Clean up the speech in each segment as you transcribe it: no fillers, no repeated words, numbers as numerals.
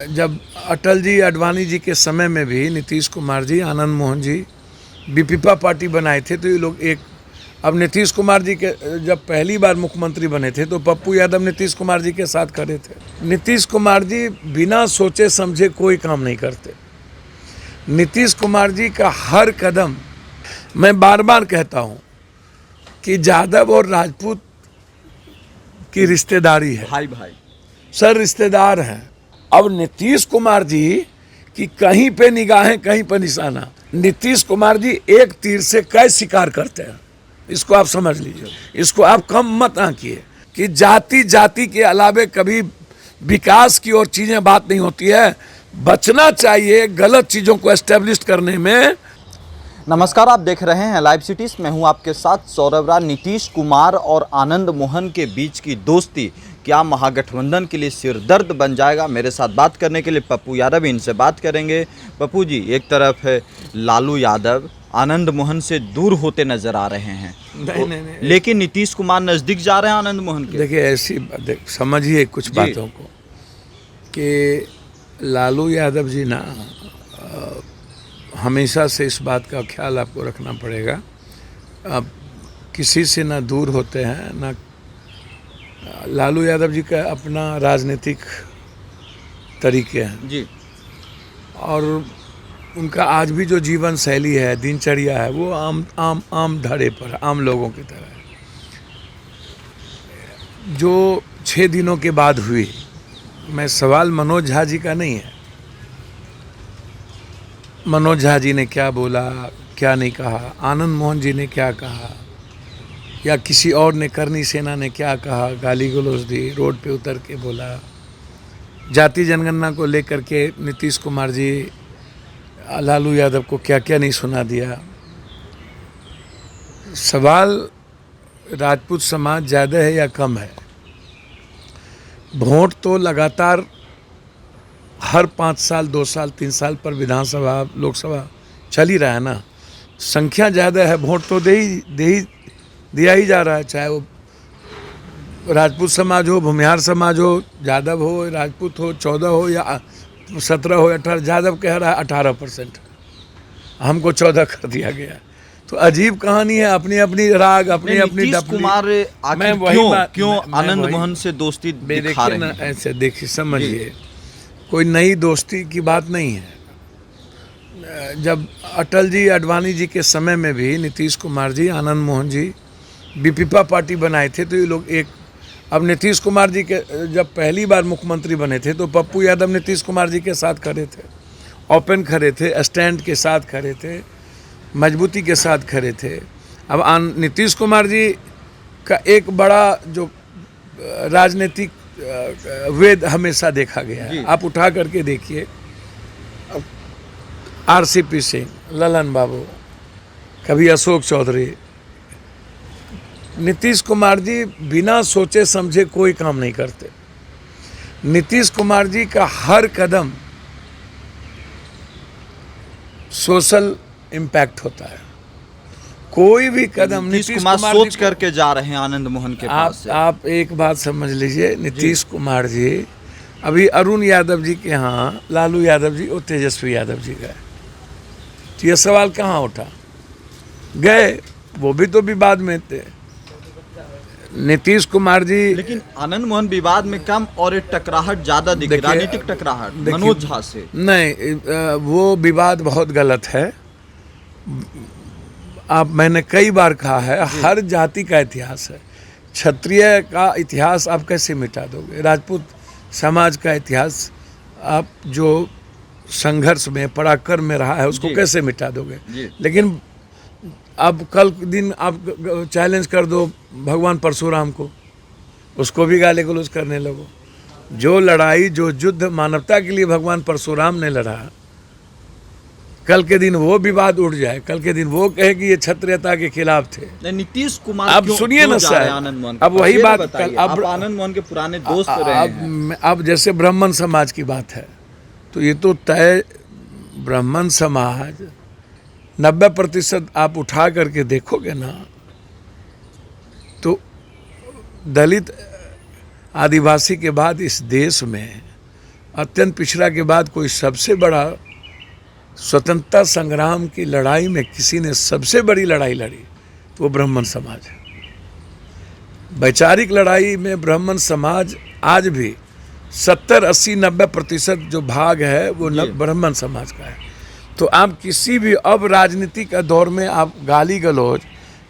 जब अटल जी आडवाणी जी के समय में भी नीतीश कुमार जी, आनंद मोहन जी बीपीपा पार्टी बनाए थे, तो ये लोग एक, अब नीतीश कुमार जी के जब पहली बार मुख्यमंत्री बने थे तो पप्पू यादव नीतीश कुमार जी के साथ खड़े थे। नीतीश कुमार जी बिना सोचे समझे कोई काम नहीं करते। नीतीश कुमार जी का हर कदम, मैं बार बार कहता हूं कि यादव और राजपूत की रिश्तेदारी है, भाई भाई सर रिश्तेदार हैं। अब नीतीश कुमार जी की कहीं पे निगाहें कहीं पे निशाना। नीतीश कुमार जी एक तीर से कई शिकार करते हैं, इसको आप समझ लीजिए, इसको आप कम मत आंकिए कि जाति जाति के अलावे कभी विकास की और चीजें बात नहीं होती है। बचना चाहिए गलत चीजों को एस्टेब्लिश करने में। नमस्कार, आप देख रहे हैं लाइव सिटीज। मैं हूं आपके साथ सौरभ राय। नीतीश कुमार और आनंद मोहन के बीच की दोस्ती क्या महागठबंधन के लिए सिरदर्द बन जाएगा? मेरे साथ बात करने के लिए पप्पू यादव, इनसे बात करेंगे। पप्पू जी, एक तरफ है लालू यादव आनंद मोहन से दूर होते नजर आ रहे हैं, नहीं। लेकिन नीतीश कुमार नजदीक जा रहे हैं आनंद मोहन के। देखिए, ऐसी समझिए कुछ बातों को कि लालू यादव जी ना हमेशा से इस बात का ख्याल आपको रखना पड़ेगा, अब किसी से ना दूर होते हैं ना। लालू यादव जी का अपना राजनीतिक तरीके हैं जी, और उनका आज भी जो जीवन शैली है, दिनचर्या है, वो आम धड़े पर, आम लोगों की तरह है। जो 6 दिनों के बाद हुई, मैं सवाल मनोज झा जी का नहीं है, मनोज झा जी ने क्या बोला क्या नहीं कहा, आनंद मोहन जी ने क्या कहा, या किसी और ने, करनी सेना ने क्या कहा, गाली गलौज दी, रोड पे उतर के बोला, जाति जनगणना को लेकर के नीतीश कुमार जी लालू यादव को क्या क्या नहीं सुना दिया। सवाल राजपूत समाज ज़्यादा है या कम है? वोट तो लगातार हर 5 साल 2 साल 3 साल पर विधानसभा लोकसभा चल ही रहा है ना। संख्या ज़्यादा है, वोट तो दिया ही जा रहा है, चाहे वो राजपूत समाज हो, भूमिहार समाज हो, यादव हो, राजपूत हो, 14 हो या 17 हो, 18। यादव कह रहा है 18%, हमको 14 कर दिया गया। तो अजीब कहानी है, अपनी अपनी राग, अपनी अपनी। नीतीश कुमार आखिर क्यों आनंद मोहन से दोस्ती दिखा रहे हैं? ऐसे देखिए, समझिए, कोई नई दोस्ती की बात नहीं है। जब अटल जी आडवाणी जी के समय में भी नीतीश कुमार जी, आनंद मोहन जी बीपीपा पार्टी बनाए थे, तो ये लोग एक, अब नीतीश कुमार जी के जब पहली बार मुख्यमंत्री बने थे तो पप्पू यादव नीतीश कुमार जी के साथ खड़े थे, ओपन खड़े थे, स्टैंड के साथ खड़े थे, मजबूती के साथ खड़े थे। अब नीतीश कुमार जी का एक बड़ा जो राजनीतिक वेद हमेशा देखा गया है, आप उठा करके देखिए, आरसीपी सिंह, ललन बाबू, कभी अशोक चौधरी। नीतीश कुमार जी बिना सोचे समझे कोई काम नहीं करते। नीतीश कुमार जी का हर कदम सोशल इम्पैक्ट होता है, कोई भी कदम नीतीश कुमार सोच करके जा रहे हैं आनंद मोहन के पास से। आप एक बात समझ लीजिए, नीतीश कुमार जी अभी अरुण यादव जी के यहाँ लालू यादव जी और तेजस्वी यादव जी गए, तो ये सवाल कहाँ उठा? गए, वो भी तो विवाद में थे। नीतीश कुमार जी, लेकिन आनंद मोहन विवाद में कम और एक टकराहट ज्यादा दिखी, राजनीतिक टकराहट मनोज झा से। नहीं, वो विवाद बहुत गलत है। मैंने कई बार कहा है, हर जाति का इतिहास है। क्षत्रिय का इतिहास आप कैसे मिटा दोगे? राजपूत समाज का इतिहास आप जो संघर्ष में, पराक्रम में रहा है, उसको कैसे मिटा दोगे? लेकिन अब कल दिन आप चैलेंज कर दो भगवान परशुराम को, उसको भी गाली गलौज करने लगो। जो लड़ाई, जो युद्ध मानवता के लिए भगवान परशुराम ने लड़ा, कल के दिन वो विवाद उठ जाए, कल के दिन वो कहे कि ये क्षत्रियता के खिलाफ थे। नीतीश कुमार अब सुनिए ना सर, अब वही बात, अब आनंद मोहन के पुराने दोस्त रहे हैं। अब जैसे ब्राह्मण समाज की बात है, तो ये तो तय, ब्राह्मण समाज 90% आप उठा करके देखोगे ना, तो दलित आदिवासी के बाद इस देश में अत्यंत पिछड़ा के बाद कोई सबसे बड़ा स्वतंत्रता संग्राम की लड़ाई में किसी ने सबसे बड़ी लड़ाई लड़ी तो वो ब्राह्मण समाज है। वैचारिक लड़ाई में ब्राह्मण समाज आज भी 70, 80, 90% जो भाग है वो ब्राह्मण समाज का है। तो आप किसी भी अब राजनीति का दौर में आप गाली गलौज,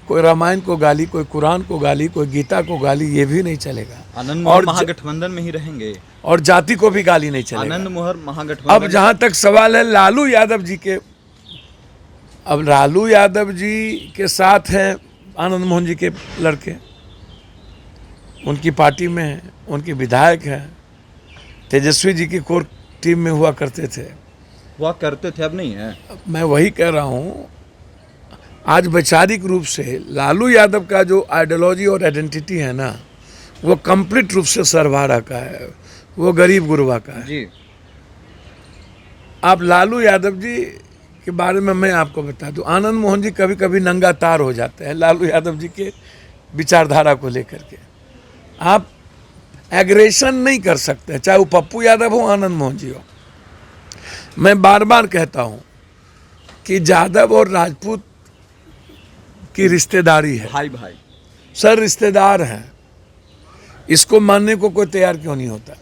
कोई रामायण को गाली, कोई कुरान को गाली, कोई गीता को गाली, ये भी नहीं चलेगा। आनंद मोहन महागठबंधन में ही रहेंगे और जाति को भी गाली नहीं चलेगा। आनंद मोहन महागठबंधन। अब जहां तक सवाल है लालू यादव जी के, अब लालू यादव जी के साथ हैं आनंद मोहन जी के लड़के, उनकी पार्टी में हैं, उनके विधायक हैं, तेजस्वी जी की कोर टीम में हुआ करते थे। अब नहीं है। मैं वही कह रहा हूँ, आज वैचारिक रूप से लालू यादव का जो आइडियोलॉजी और आइडेंटिटी है ना, वो कंप्लीट रूप से सरवारा का है, वो गरीब गुरबा का है जी। आप लालू यादव जी के बारे में मैं आपको बता दूं, आनंद मोहन जी कभी कभी नंगा तार हो जाते हैं लालू यादव जी के विचारधारा को लेकर के। आप एग्रेशन नहीं कर सकते, चाहे वो पप्पू यादव हो, आनंद मोहन जी हो। मैं बार बार कहता हूं कि यादव और राजपूत की रिश्तेदारी है, भाई भाई सर रिश्तेदार हैं, इसको मानने को कोई तैयार क्यों नहीं होता।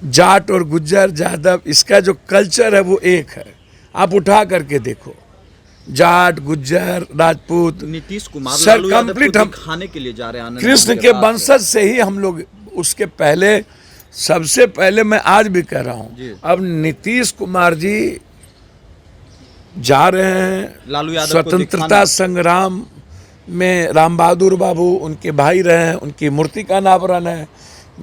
जाट और गुज्जर यादव, इसका जो कल्चर है वो एक है। आप उठा करके देखो, जाट गुज्जर राजपूत, नीतीश कुमार सर लालू यादव कंप्लीट को हम दिखाने के लिए जा रहे हैं आनंद कृष्ण मोहन के पास वंशज से ही हम लोग, उसके पहले सबसे पहले मैं आज भी कह रहा जी। हूं, अब नीतीश कुमार जी जा रहे हैं लालू यादव को स्वतंत्रता दिखाने। संग्राम में राम बहादुर बाबू उनके भाई रहे हैं, उनकी मूर्ति का अनावरण है।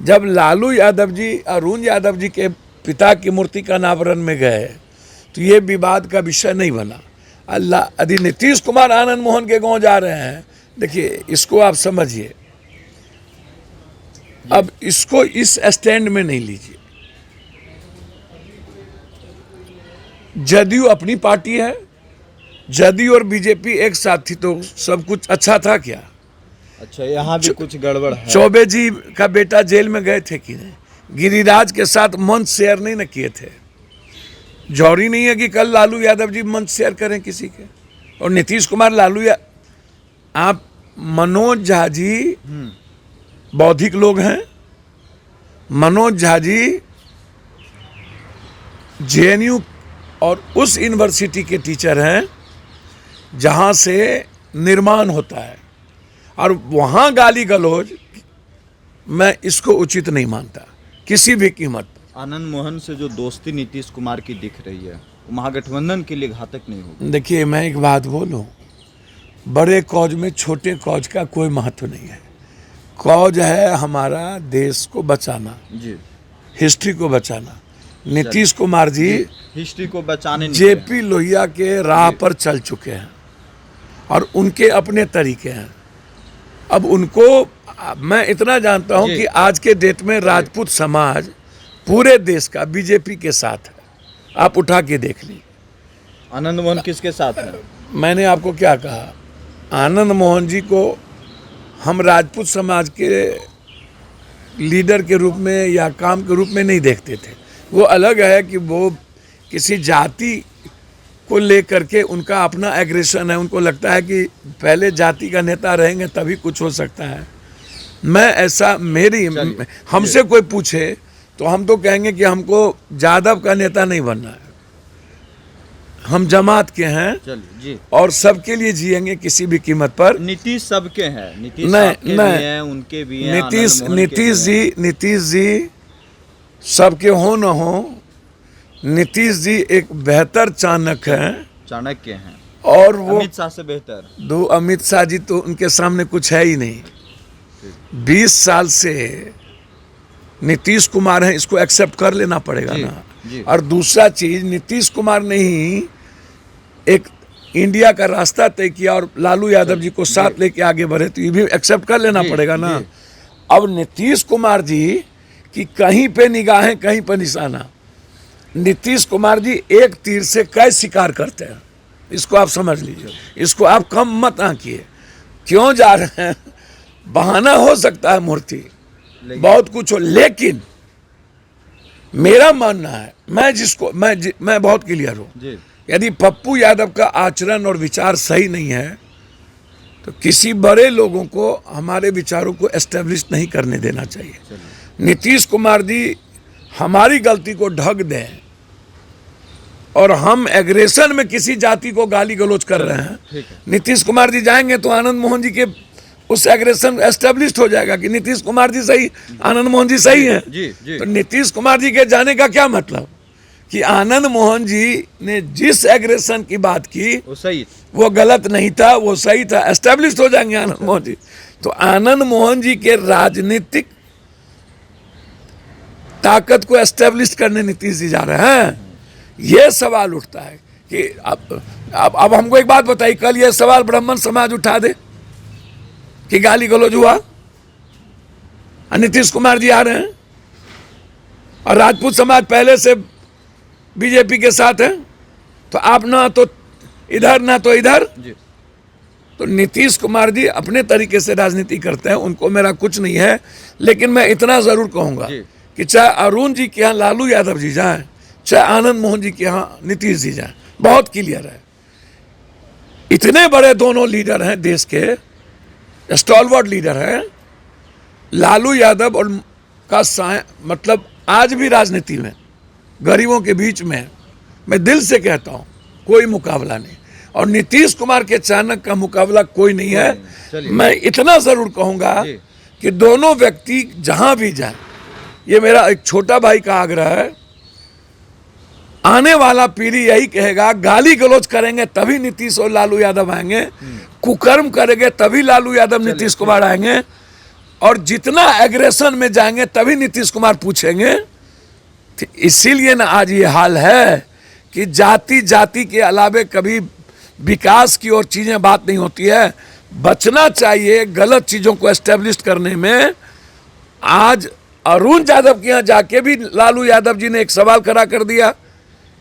जब लालू यादव जी अरुण यादव जी के पिता की मूर्ति का अनावरण में गए तो ये विवाद का विषय नहीं बना। अल्लाह, यदि नीतीश कुमार आनंद मोहन के गांव जा रहे हैं, देखिए इसको आप समझिए, अब इसको इस स्टैंड में नहीं लीजिए। जदयू अपनी पार्टी है, जदयू और बीजेपी एक साथ थी तो सब कुछ अच्छा था क्या? अच्छा, यहाँ भी कुछ गड़बड़ है। चौबे जी का बेटा जेल में गए थे कि नहीं? गिरिराज के साथ मंच शेयर नहीं न किए थे। जौहरी नहीं है कि कल लालू यादव जी मंच शेयर करें किसी के। और नीतीश कुमार आप मनोज झा जी बौद्धिक लोग हैं। मनोज झा जी जेएनयू और उस यूनिवर्सिटी के टीचर हैं जहां से निर्माण होता है, और वहां गाली गलौज, मैं इसको उचित नहीं मानता किसी भी कीमत। आनंद मोहन से जो दोस्ती नीतीश कुमार की दिख रही है वो महागठबंधन के लिए घातक नहीं होगी। देखिए, मैं एक बात बोलूं, बड़े कौज में छोटे कौज का कोई महत्व नहीं है। कौज है हमारा देश को बचाना, जी, हिस्ट्री को बचाना। नीतीश कुमार जी हिस्ट्री को बचाने जेपी लोहिया के राह पर चल चुके हैं और उनके अपने तरीके हैं। अब उनको मैं इतना जानता हूं कि आज के डेट में राजपूत समाज पूरे देश का बीजेपी के साथ है। आप उठा के देख लीजिए। आनंद मोहन किसके साथ है? मैंने आपको क्या कहा, आनंद मोहन जी को हम राजपूत समाज के लीडर के रूप में या काम के रूप में नहीं देखते थे। वो अलग है कि वो किसी जाति को लेकर के उनका अपना एग्रेशन है। उनको लगता है कि पहले जाति का नेता रहेंगे तभी कुछ हो सकता है। मैं ऐसा, मेरी हमसे कोई पूछे तो हम तो कहेंगे कि हमको यादव का नेता नहीं बनना है, हम जमात के हैं। चलिए जी। और सबके लिए जिएंगे किसी भी कीमत पर। नीतीश सबके हैं, नीतीश नहीं, आपके नहीं। भी हैं, उनके भी हैं। नीतीश जी सबके हो न हो, नीतीश जी एक बेहतर चाणक्य हैं, चाणक्य हैं, और वो अमित शाह से बेहतर। दो अमित शाह जी तो उनके सामने कुछ है ही नहीं। 20 साल से नीतीश कुमार हैं, इसको एक्सेप्ट कर लेना पड़ेगा जी, ना जी। और दूसरा चीज, नीतीश कुमार ने ही एक इंडिया का रास्ता तय किया और लालू यादव जी को साथ लेके आगे बढ़े, तो ये भी एक्सेप्ट कर लेना पड़ेगा ना। अब नीतीश कुमार जी की कहीं पे निगाहें, कहीं पे निशाना। नीतीश कुमार जी एक तीर से कई शिकार करते हैं, इसको आप समझ लीजिए। इसको आप कम मत आंकिए। क्यों जा रहे हैं? बहाना हो सकता है मूर्ति, बहुत कुछ हो, लेकिन मेरा मानना है, मैं बहुत क्लियर हूँ, जी यदि पप्पू यादव का आचरण और विचार सही नहीं है तो किसी बड़े लोगों को हमारे विचारों को एस्टेब्लिश नहीं करने देना चाहिए। नीतीश कुमार जी हमारी गलती को ढक दें और हम एग्रेशन में किसी जाति को गाली गलौज कर रहे हैं, नीतीश कुमार जी जाएंगे तो आनंद मोहन जी के उस एग्रेशन एस्टेब्लिश हो जाएगा कि नीतीश कुमार जी सही, आनंद मोहन जी सही हैं। तो नीतीश कुमार जी के जाने का क्या मतलब कि आनंद मोहन जी ने जिस एग्रेशन की बात की वो सही, वो गलत नहीं था, वो सही था, एस्टेब्लिश हो जाएंगे आनंद मोहन जी। तो आनंद मोहन जी के राजनीतिक ताकत को एस्टेब्लिश करने नीतीश जी जा रहे हैं। ये सवाल उठता है कि अब हमको एक बात बताइए, कल ये सवाल ब्राह्मण समाज उठा दे कि गाली गलौज हुआ और नीतीश कुमार जी आ रहे हैं और राजपूत समाज पहले से बीजेपी के साथ है, तो आप ना तो इधर ना तो इधर। तो नीतीश कुमार जी अपने तरीके से राजनीति करते हैं, उनको मेरा कुछ नहीं है, लेकिन मैं इतना जरूर कहूंगा कि चाहे अरुण जी के यहाँ लालू यादव जी जाएं, चाहे आनंद मोहन जी के यहाँ नीतीश जी जाएं, बहुत क्लियर है, इतने बड़े दोनों लीडर हैं, देश के स्टॉलवर्ड लीडर हैं। लालू यादव और का मतलब आज भी राजनीति में गरीबों के बीच में, मैं दिल से कहता हूं, कोई मुकाबला नहीं, और नीतीश कुमार के चाणक्य का मुकाबला कोई नहीं है। मैं इतना जरूर कहूंगा कि दोनों व्यक्ति जहां भी जाएं, ये मेरा एक छोटा भाई का आग्रह है, आने वाला पीढ़ी यही कहेगा, गाली गलौज करेंगे तभी नीतीश और लालू यादव आएंगे, कुकर्म करेंगे तभी लालू यादव नीतीश कुमार आएंगे, और जितना एग्रेशन में जाएंगे तभी नीतीश कुमार पूछेंगे। इसीलिए ना आज ये हाल है कि जाति जाति के अलावे कभी विकास की और चीजें बात नहीं होती है। बचना चाहिए गलत चीजों को एस्टेब्लिश करने में। आज अरुण यादव के यहाँ जाके भी लालू यादव जी ने एक सवाल खड़ा कर दिया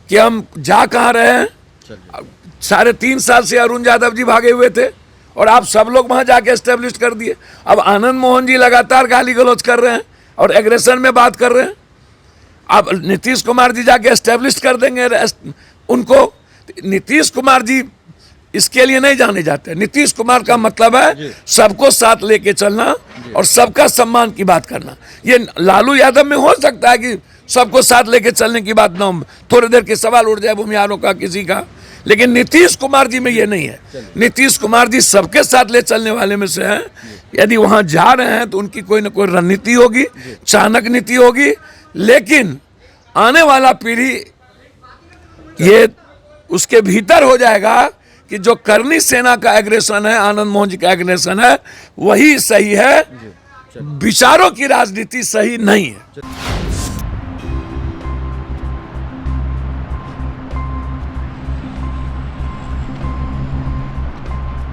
कि हम जा कहाँ रहे हैं। 3.5 साल से अरुण यादव जी भागे हुए थे और आप सब लोग वहां जाके एस्टेब्लिश कर दिए। अब आनंद मोहन जी लगातार गाली गलौज कर रहे हैं और एग्रेशन में बात कर रहे हैं। अब नीतीश कुमार जी जाके एस्टेब्लिश कर देंगे उनको। नीतीश कुमार जी इसके लिए नहीं जाने जाते। नीतीश कुमार का मतलब है सबको साथ लेके चलना और सबका सम्मान की बात करना। ये लालू यादव में हो सकता है कि सबको साथ लेके चलने की बात ना हो, थोड़ी देर के सवाल उठ जाए भूमिहारों का किसी का, लेकिन नीतीश कुमार जी में ये नहीं है। नीतीश कुमार जी सबके साथ ले चलने वाले में से हैं। यदि वहां जा रहे हैं तो उनकी कोई ना कोई रणनीति होगी, चाणक्य नीति होगी, लेकिन आने वाला पीढ़ी ये उसके भीतर हो जाएगा कि जो करनी सेना का एग्रेशन है, आनंद मोहन जी का एग्रेशन है, वही सही है, विचारों की राजनीति सही नहीं है।